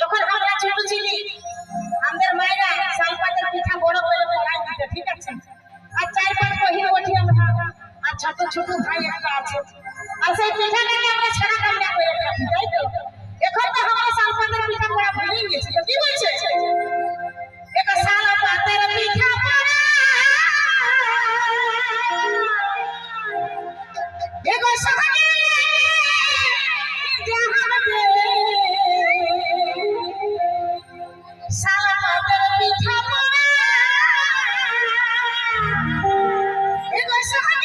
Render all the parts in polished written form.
যখন আমরা ছোট ছিলি আমাদের মায়েরা শালপাতের পিঠা বড় করে বানাই দিত, ঠিক আছে? আর 4-5 বহির ওঠি আমরা, আর ছোট ছোট ভাই একটা আছে, আর সেই পিঠাটাকে আমরা ছাড়া কামড়া করে খাই, তাই তো? এখন তো আমরা শালপাতের পিঠা করা ভুলে গেছি, তো কি বলছে? এক শালপাতের পিঠা করা এগো সহজে জাহাতে শালপাতের পিঠা করা এগো সহজে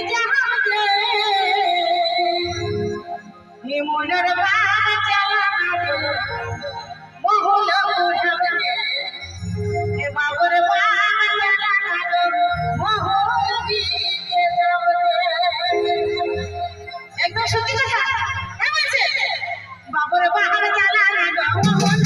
জাহাতে বাবুর বাহার চালানা মোহন